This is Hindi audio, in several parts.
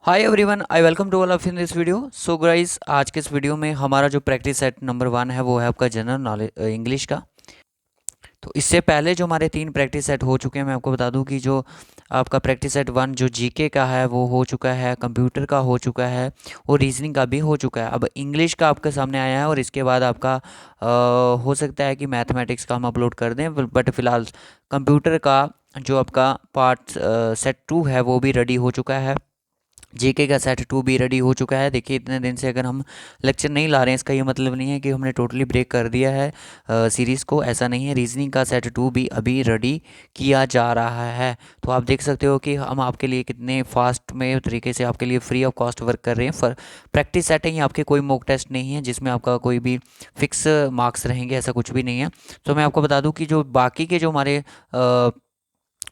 Hi everyone, I welcome to all of in this video. So guys, आज के इस वीडियो में हमारा जो प्रैक्टिस सेट नंबर 1 है वो है आपका जनरल नॉलेज इंग्लिश का। तो इससे पहले जो हमारे 3 प्रैक्टिस सेट हो चुके हैं, मैं आपको बता दूं कि जो आपका प्रैक्टिस सेट 1 जो जीके का है वो हो चुका है, कंप्यूटर का हो चुका है और रीजनिंग का भी हो चुका है। अब इंग्लिश का आपके सामने आया है और इसके बाद आपका हो सकता है कि मैथमेटिक्स का हम अपलोड कर दें, बट फिलहाल कंप्यूटर का जो आपका पार्ट सेट 2 है वो भी रेडी हो चुका है। जीके का सेट 2 भी रेडी हो चुका है। देखिए, इतने दिन से अगर हम लेक्चर नहीं ला रहे हैं, इसका ये मतलब नहीं है कि हमने टोटली ब्रेक कर दिया है सीरीज़ को, ऐसा नहीं है। रीजनिंग का सेट 2 भी अभी रेडी किया जा रहा है। तो आप देख सकते हो कि हम आपके लिए कितने फास्ट में तरीके से आपके लिए फ्री ऑफ कॉस्ट वर्क कर रहे हैं। फॉर प्रैक्टिस सेट है, ये आपके कोई मॉक टेस्ट नहीं है जिसमें आपका कोई भी फिक्स मार्क्स रहेंगे, ऐसा कुछ भी नहीं है। तो मैं आपको बता दूं कि जो बाकी के जो हमारे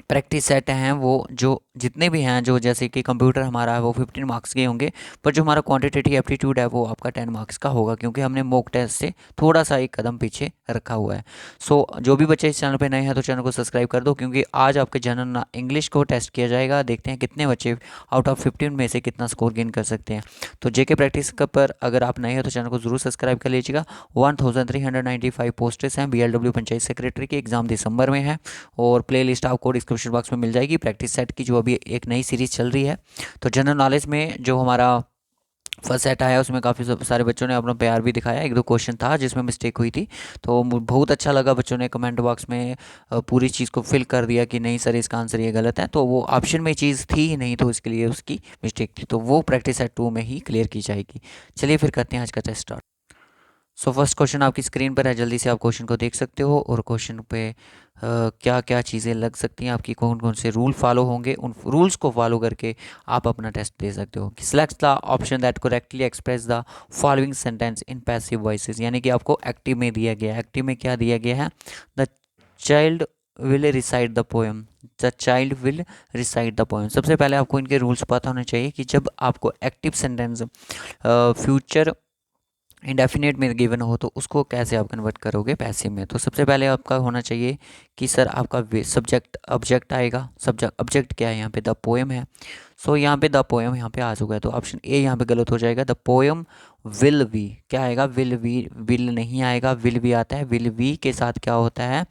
प्रैक्टिस सेट हैं वो जो जितने भी हैं, जो जैसे कि कंप्यूटर हमारा है वो 15 मार्क्स के होंगे, पर जो हमारा क्वांटिटेटिव एप्टीट्यूड है वो आपका 10 मार्क्स का होगा, क्योंकि हमने मॉक टेस्ट से थोड़ा सा एक कदम पीछे रखा हुआ है। सो जो भी बच्चे इस चैनल पे नए हैं तो चैनल को सब्सक्राइब कर दो, क्योंकि आज आपके जनरल इंग्लिश को टेस्ट किया जाएगा। देखते हैं कितने बच्चे आउट ऑफ 15 में से कितना स्कोर गेन कर सकते हैं। तो जेके प्रैक्टिस का पर अगर आप नए हैं तो चैनल को ज़रूर सब्सक्राइब कर लीजिएगा। 1395 पोस्टेस हैं BLW पंचायत सेक्रेटरी की, एग्ज़ाम दिसंबर में है और प्ले लिस्ट आपको डिस्क्रिप्शन बॉक्स में मिल जाएगी। प्रैक्टिस सेट की जो अभी एक नई सीरीज़ चल रही है। तो जनरल नॉलेज में जो हमारा फर्स्ट सेट आया उसमें काफ़ी सारे बच्चों ने अपना प्यार भी दिखाया। एक दो क्वेश्चन था जिसमें मिस्टेक हुई थी, तो बहुत अच्छा लगा। बच्चों ने कमेंट बॉक्स में पूरी चीज़ को फिल कर दिया कि नहीं सर, इसका आंसर ये गलत है। तो वो ऑप्शन में चीज़ थी ही नहीं, तो इसके लिए उसकी मिस्टेक थी, तो वो प्रैक्टिस सेट 2 में ही क्लियर की जाएगी। चलिए फिर करते हैं आज का test start. So first question आपकी स्क्रीन पर है, जल्दी से आप क्वेश्चन को देख सकते हो और क्वेश्चन पे क्या क्या चीज़ें लग सकती हैं आपकी, कौन कौन से रूल फॉलो होंगे, उन रूल्स को फॉलो करके आप अपना टेस्ट दे सकते हो। Select the option that correctly express the following sentence in passive voices, यानी कि आपको एक्टिव में दिया गया है। एक्टिव में क्या दिया गया है? The child will recite the poem. The child will recite the poem. सबसे पहले आपको इनके रूल्स पता होने चाहिए कि जब आपको एक्टिव सेंटेंस फ्यूचर इंडेफिनेट में गिवन हो तो उसको कैसे आप कन्वर्ट करोगे पैसिव में। तो सबसे पहले आपका होना चाहिए कि सर आपका सब्जेक्ट ऑब्जेक्ट आएगा। सब्जेक्ट ऑब्जेक्ट क्या है? यहाँ पे द पोएम है। सो यहाँ पे द पोएम यहाँ पे आ चुका है, तो ऑप्शन ए यहाँ पे गलत हो जाएगा। द पोएम विल बी, क्या आएगा? Will be. विल नहीं आएगा, विल बी आता है। विल बी के साथ क्या होता है?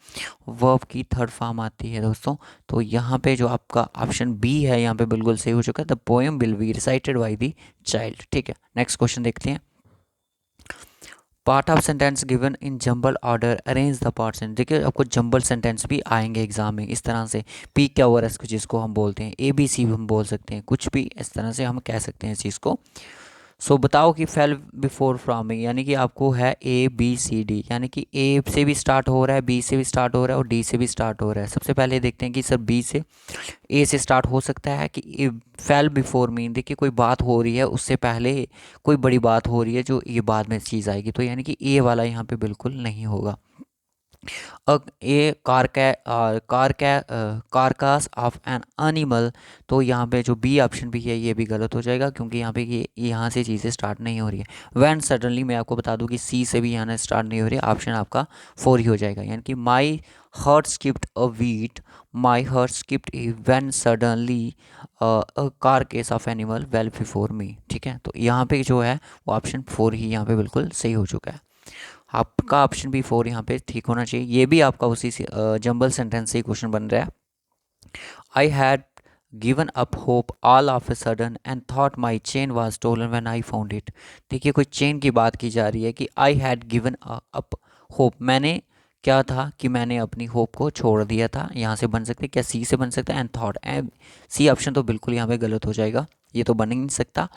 वर्ब की थर्ड फॉर्म आती है दोस्तों। तो यहाँ पे जो आपका ऑप्शन बी है यहाँ पे बिल्कुल सही हो चुका है। The poem will be recited by the child. ठीक है, नेक्स्ट क्वेश्चन देखते हैं। Part of sentence given in jumble order, arrange the parts in. देखिए, आपको जंबल सेंटेंस भी आएंगे एग्जाम में इस तरह से। पी क्या और एस को जिसको हम बोलते हैं, ABC भी हम बोल सकते हैं, कुछ भी इस तरह से हम कह सकते हैं इस चीज़ को। सो बताओ कि फेल बिफोर फ्रॉमिंग, यानी कि आपको है ABCD, यानी कि ए से भी स्टार्ट हो रहा है, बी से भी स्टार्ट हो रहा है और डी से भी स्टार्ट हो रहा है। सबसे पहले देखते हैं कि सर बी से ए से स्टार्ट हो सकता है कि फेल बिफोर मीन, देखिए कोई बात हो रही है उससे पहले कोई बड़ी बात हो रही है जो ये बाद में चीज़ आएगी, तो यानी कि ए वाला यहाँ पे बिल्कुल नहीं होगा। ए कारकास ऑफ एन एनिमल, तो यहाँ पे जो बी ऑप्शन भी है ये भी गलत हो जाएगा, क्योंकि यहाँ पे ये यहाँ से चीज़ें स्टार्ट नहीं हो रही है। वैन सडनली, मैं आपको बता दूं कि सी से भी यहाँ स्टार्ट नहीं हो रही है। ऑप्शन आपका 4 ही हो जाएगा, यानी कि my heart skipped a beat, my heart skipped a when suddenly car case of animal well before me. ठीक है, तो यहाँ पे जो है वो ऑप्शन 4 ही यहाँ पे बिल्कुल सही हो चुका है। आपका ऑप्शन भी 4 यहाँ पे ठीक होना चाहिए। ये भी आपका उसी से जंबल सेंटेंस से ही क्वेश्चन बन रहा है। I had given up hope all of a sudden and thought my chain was stolen when I found it. देखिए, कोई चेन की बात की जा रही है कि आई हैड गिवन अप होप, मैंने क्या था कि मैंने अपनी होप को छोड़ दिया था। यहाँ से बन सकते हैं क्या? सी से बन सकता है एंड थॉट। सी ऑप्शन तो बिल्कुल यहाँ पे गलत हो जाएगा, ये तो बन ही नहीं सकता।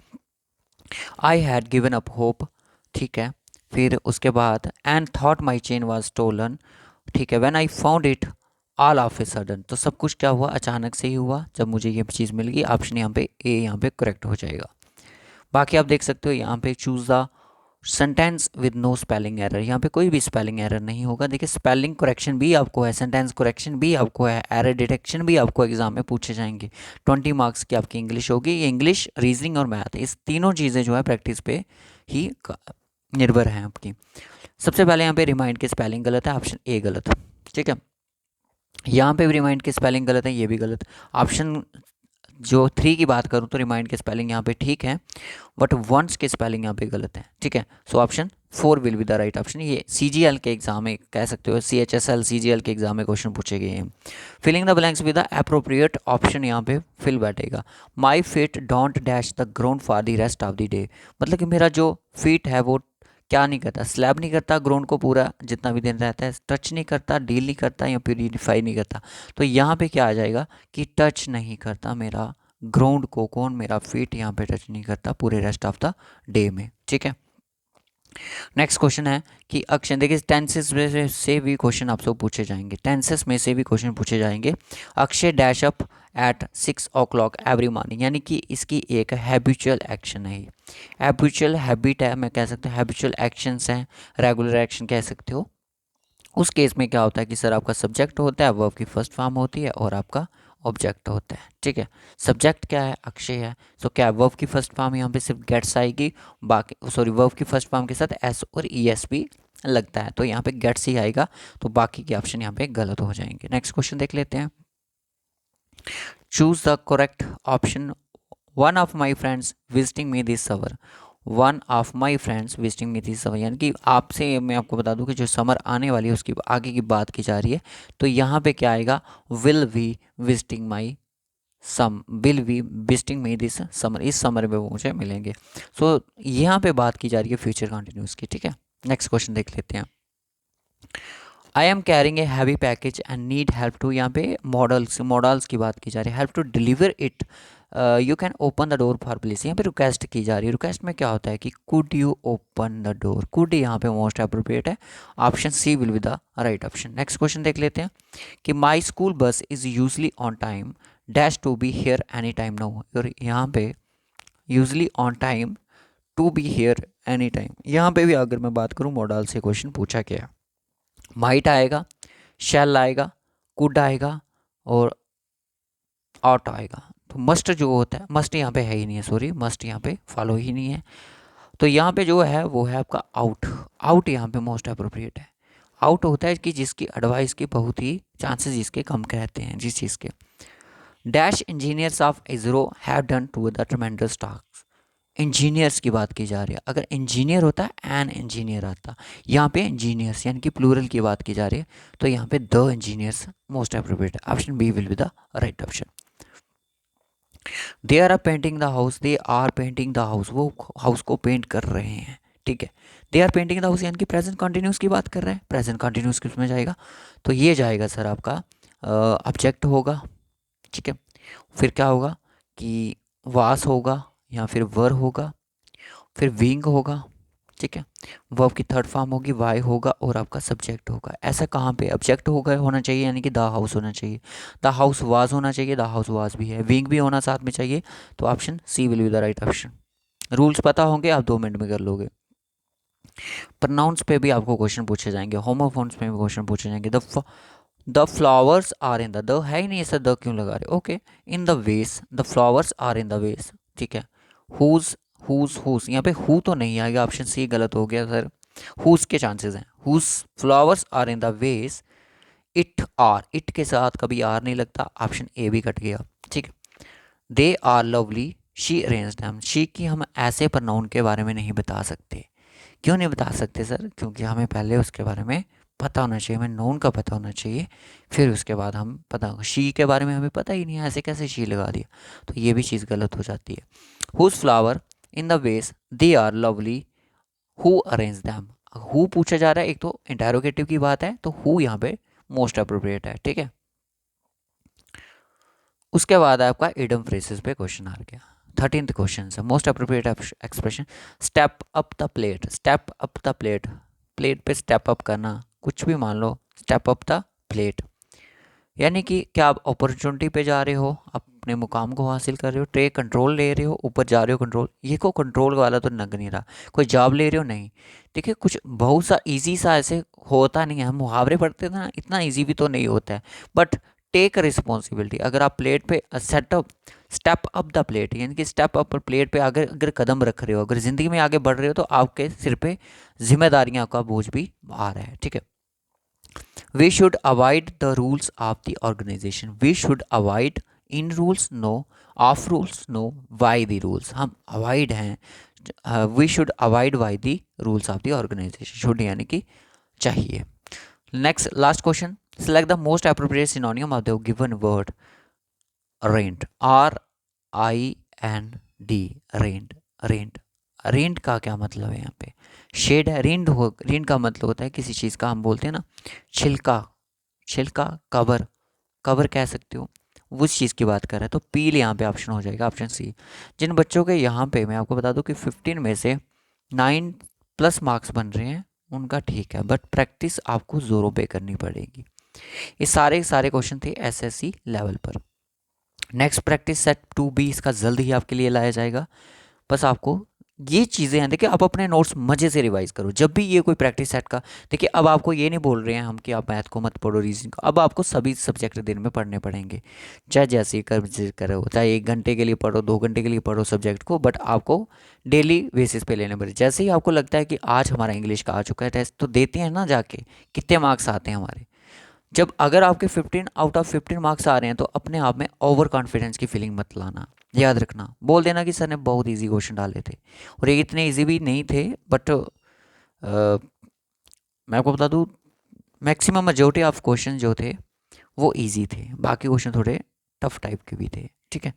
I had given up hope, ठीक है। फिर उसके बाद and thought my chain was stolen, ठीक है। When I found it all of a sudden, तो सब कुछ क्या हुआ? अचानक से ही हुआ जब मुझे ये चीज़ मिल गई। ऑप्शन यहाँ पे ए यहाँ पे करेक्ट हो जाएगा। बाकी आप देख सकते हो यहाँ पे choose the sentence with no spelling error, यहाँ पे कोई भी स्पेलिंग एरर नहीं होगा। देखिए, स्पेलिंग करेक्शन भी आपको है, सेंटेंस करेक्शन भी आपको है, एरर डिटेक्शन भी आपको एग्जाम में पूछे जाएंगे। 20 मार्क्स की आपकी इंग्लिश होगी। ये इंग्लिश, रीजनिंग और मैथ, इस तीनों चीज़ें जो है प्रैक्टिस पे ही निर्भर हैं आपकी। सबसे पहले यहाँ पे रिमाइंड की स्पेलिंग गलत है, ऑप्शन ए गलत है। ठीक है, यहाँ पे भी रिमाइंड की स्पेलिंग गलत है, ये भी गलत। ऑप्शन जो 3 की बात करूँ तो रिमाइंड के स्पेलिंग यहाँ पे ठीक है, बट वंस के स्पेलिंग यहाँ पे गलत है, ठीक है। So option 4 will be the right option. ये CGL के एग्जाम में कह सकते हो, CHSL CGL के एग्जाम में क्वेश्चन पूछे गए हैं। Filling the blanks with the appropriate option यहाँ पे फिल बैठेगा। My feet don't dash the ground for the rest of the day, मतलब कि मेरा जो फीट है वो क्या नहीं करता, स्लैब नहीं करता ग्राउंड को पूरा जितना भी दिन रहता है, टच नहीं करता, डील नहीं करता या प्यूरिफाई नहीं करता। तो यहाँ पे क्या आ जाएगा कि टच नहीं करता मेरा ग्राउंड को, कौन, मेरा फीट यहाँ पे टच नहीं करता पूरे रेस्ट ऑफ द डे में, ठीक है। नेक्स्ट क्वेश्चन है कि अक्षर, देखिए टेंसेस में से भी क्वेश्चन आपसे पूछे जाएंगे, टेंसेस में से भी क्वेश्चन पूछे जाएंगे। Akshay dash up at 6 o'clock every morning, यानी कि इसकी एक हैबिचुअल एक्शन है, हैबिचुअल हैबिट है, मैं कह सकता हूँ हैबिचुअल एक्शंस हैं, रेगुलर एक्शन कह सकते हो। उस केस में क्या होता है कि सर आपका सब्जेक्ट होता है, वर्ब की फर्स्ट फॉर्म होती है और आपका ऑब्जेक्ट होता है, ठीक है। सब्जेक्ट क्या है, अक्षय है, सो क्या वर्ब की फर्स्ट फॉर्म यहाँ पे सिर्फ गेट्स आएगी, बाकी सॉरी वर्ब की फर्स्ट फॉर्म के साथ एस और ES भी लगता है, तो यहाँ पे गेट्स ही आएगा, तो बाकी के ऑप्शन यहाँ पे गलत हो जाएंगे। नेक्स्ट क्वेश्चन देख लेते हैं। Choose the correct option. One of my friends visiting me this summer, one of my friends visiting me this summer, यानी कि आपसे मैं आपको बता दूं कि जो समर आने वाली है उसकी आगे की बात की जा रही है, तो यहाँ पे क्या आएगा, will we visiting my will we visiting me this summer, इस समर में वो मुझे मिलेंगे। सो यहाँ पे बात की जा रही है फ्यूचर कंटिन्यूस की, ठीक है। नेक्स्ट क्वेश्चन देख लेते हैं। I am carrying a heavy package and need help to, यहाँ पे मॉडल्स की बात की जा रही है, help to deliver it, you can open the door for please, यहाँ पे रिक्वेस्ट की जा रही है। रिक्वेस्ट में क्या होता है कि could you open the door, could यहाँ पे मोस्ट अप्रोप्रिएट है, option C will be the right option. Next question देख लेते हैं कि my school bus is usually on time dash to be here any time now, और यहाँ पे usually on time to be here any time, यहाँ पे भी अगर मैं बात करूँ मॉडल से क्वेश्चन पूछा गया, माइट आएगा, शैल आएगा, कुड आएगा और ऑट आएगा। तो मस्ट जो होता है, मस्ट यहाँ पे है ही नहीं है, सॉरी मस्ट यहाँ पे फॉलो ही नहीं है, तो यहाँ पे जो है वो है आपका आउट, आउट यहाँ पे मोस्ट अप्रोप्रिएट है। आउट होता है कि जिसकी एडवाइस के बहुत ही चांसेस जिसके कम रहते हैं, जिस चीज़ के। Dash engineers of ISRO have done to the tremendous task, engineers की बात की जा रही है, अगर इंजीनियर होता है एन इंजीनियर आता, यहाँ पे इंजीनियर्स यानी कि प्लूरल की बात की जा रही है, तो यहाँ पे द इंजीनियर्स मोस्ट अप्रोप्रिएट है, option B will be the right option. They are painting the house, they are painting the house, वो हाउस को पेंट कर रहे हैं, ठीक है। They are painting the house यानी कि प्रेजेंट कंटिन्यूस की बात कर रहे हैं, प्रेजेंट कंटिन्यूस किस में जाएगा, तो ये जाएगा सर आपका ऑब्जेक्ट होगा, ठीक है। फिर क्या होगा कि वास होगा या फिर वर होगा, फिर विंग होगा, ठीक है। वर्ब की थर्ड फॉर्म होगी, वाई होगा और आपका सब्जेक्ट होगा। ऐसा कहाँ पे ऑब्जेक्ट होगा होना चाहिए, यानी कि द हाउस होना चाहिए, द हाउस वाज होना चाहिए, द हाउस वाज भी है, विंग भी होना साथ में चाहिए, तो option C will be the right option. Rules पता होंगे, आप 2 मिनट में कर लोगे। प्रोनाउंस पे भी आपको क्वेश्चन पूछे जाएंगे, होमोफोन्स पे भी क्वेश्चन पूछे जाएंगे। The flowers are in the है ही नहीं सर, द क्यों लगा रहे, okay. In the vase, the flowers are in the vase, ठीक है। हुज हुज यहाँ पे हु तो नहीं आएगा, ऑप्शन सी गलत हो गया सर, हुज के चांसेस हैं, whose flowers are in the vase, it are, it के साथ कभी आर नहीं लगता, ऑप्शन ए भी कट गया, ठीक है। They are lovely she arrange them, she की हम ऐसे प्रोनाउन के बारे में नहीं बता सकते, क्यों नहीं बता सकते सर, क्योंकि हमें पहले उसके बारे में पता होना चाहिए, हमें नोन का पता होना चाहिए, फिर उसके बाद हम पता होगा। शी के बारे में हमें पता ही नहीं है, ऐसे कैसे शी लगा दिया, तो ये भी चीज़ गलत हो जाती है। Whose flower in the vase they are lovely who arrange them, who पूछा जा रहा है, एक तो इंटेरोगेटिव की बात है, तो हु यहाँ पे मोस्ट अप्रोप्रिएट है, ठीक है। उसके बाद आपका इडम फ्रेसेस पे क्वेश्चन आ गया। 13th क्वेश्चन है most appropriate expression, step up the plate, step up the plate, plate पे स्टेप अप करना, कुछ भी मान लो, स्टेप अप द प्लेट, यानी कि क्या आप अपॉर्चुनिटी पे जा रहे हो, अपने मुकाम को हासिल कर रहे हो, टेक कंट्रोल ले रहे हो, ऊपर जा रहे हो कंट्रोल, ये को कंट्रोल वाला तो लग नहीं रहा, कोई जॉब ले रहे हो नहीं। देखिए कुछ बहुत सा इजी सा ऐसे होता नहीं है, हम मुहावरे पढ़ते थे ना, इतना इजी भी तो नहीं होता है, बट टेक रिस्पॉन्सिबिलिटी, अगर आप प्लेट पे setup step up the plate, यानी कि स्टेप अप प्लेट पे अगर कदम रख रहे हो, अगर ज़िंदगी में आगे बढ़ रहे हो, तो आपके सिर पे जिम्मेदारियां का बोझ भी आ रहा है, ठीक है। We should avoid the rules of the organisation, we should avoid in rules no, of rules no, why the rules, हम अवॉइड हैं, we should avoid why the rules of the organisation, should यानी कि चाहिए। Next last question, select the most appropriate synonym of the given word rent, RIND, rent. Rent, rent का क्या मतलब है यहाँ पे, शेड है, रेंट हो, रेंट का मतलब होता है किसी चीज़ का, हम बोलते हैं ना छिलका, छिलका, कवर, कवर कह सकते हो, उस चीज़ की बात कर रहे हैं। तो पील यहाँ पे ऑप्शन हो जाएगा, ऑप्शन सी। जिन बच्चों के यहाँ पे मैं आपको बता दूं कि 15 में से 9+ मार्क्स बन रहे हैं उनका ठीक है, बट प्रैक्टिस आपको ज़ोरों पे करनी पड़ेगी। ये सारे सारे क्वेश्चन थे SSC लेवल पर। नेक्स्ट प्रैक्टिस सेट 2B इसका जल्द ही आपके लिए लाया जाएगा। बस आपको ये चीज़ें हैं, देखिए आप अपने नोट्स मज़े से रिवाइज करो जब भी ये कोई प्रैक्टिस सेट का। देखिए अब आपको ये नहीं बोल रहे हैं हम कि आप मैथ को मत पढ़ो, रीजनिंग को, अब आपको सभी सब्जेक्ट दिन में पढ़ने पड़ेंगे, चाहे जैसे ही करो, चाहे 1 घंटे के लिए पढ़ो, 2 घंटे के लिए पढ़ो सब्जेक्ट को, बट आपको डेली बेसिस पे लेने पड़े। जैसे ही आपको लगता है कि आज हमारा इंग्लिश का आ चुका है टेस्ट, तो देते हैं ना जाके कितने मार्क्स आते हैं हमारे। जब अगर आपके 15 आउट ऑफ 15 मार्क्स आ रहे हैं तो अपने आप में ओवर कॉन्फिडेंस की फीलिंग मत लाना, याद रखना, बोल देना कि सर ने बहुत इजी क्वेश्चन डाले थे, और ये इतने इजी भी नहीं थे, बट मैं आपको बता दूँ मैक्सिमम मेजोरिटी ऑफ क्वेश्चन जो थे वो इजी थे, बाकी क्वेश्चन थोड़े टफ टाइप के भी थे। ठीक है,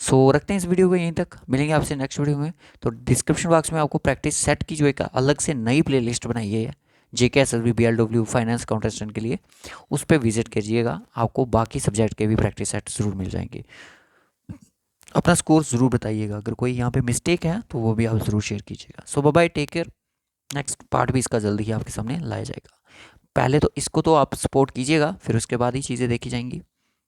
सो रखते हैं इस वीडियो को यहीं तक, मिलेंगे आपसे नेक्स्ट वीडियो में। तो डिस्क्रिप्शन बॉक्स में आपको प्रैक्टिस सेट की जो एक अलग से नई प्ले लिस्ट बनाई है JK SSB BLW फाइनेंस काउंटेस्टेंट के लिए, उस पर विजिट कीजिएगा, आपको बाकी सब्जेक्ट के भी प्रैक्टिस सेट ज़रूर मिल जाएंगे। अपना स्कोर ज़रूर बताइएगा, अगर कोई यहाँ पे मिस्टेक है तो वो भी आप ज़रूर शेयर कीजिएगा। So bye bye, take care. Next part भी इसका जल्दी ही आपके सामने लाया जाएगा। पहले तो इसको तो आप सपोर्ट कीजिएगा, फिर उसके बाद ही चीज़ें देखी जाएंगी।